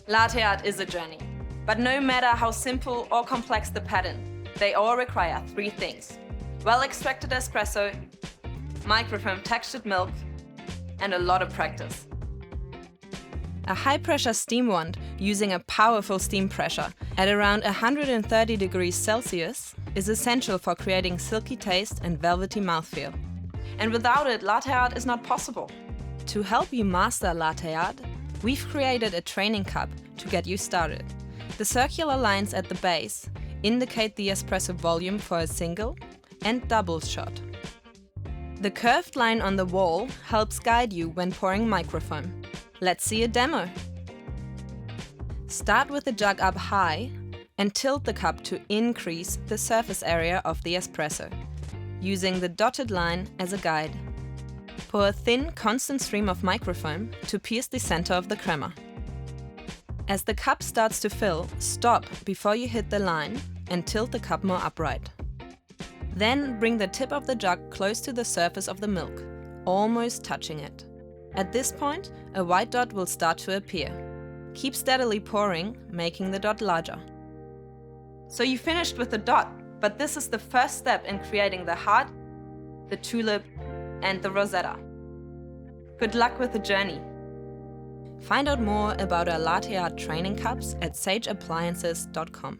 Latte art is a journey, but no matter how simple or complex the pattern, they all require three things: well-extracted espresso, microfoam textured milk, and a lot of practice. A high-pressure steam wand using a powerful steam pressure at around 130 degrees Celsius is essential for creating silky taste and velvety mouthfeel. And without it, latte art is not possible. To help you master latte art, we've created a training cup to get you started. The circular lines at the base indicate the espresso volume for a single and double shot. The curved line on the wall helps guide you when pouring microfoam. Let's see a demo. Start with the jug up high and tilt the cup to increase the surface area of the espresso, using the dotted line as a guide. Pour a thin, constant stream of microfoam to pierce the center of the crema. As the cup starts to fill, stop before you hit the line and tilt the cup more upright. Then bring the tip of the jug close to the surface of the milk, almost touching it. At this point, a white dot will start to appear. Keep steadily pouring, making the dot larger. So you finished with the dot, but this is the first step in creating the heart, the tulip, and the rosetta. Good luck with the journey. Find out more about our latte art training cups at sageappliances.com.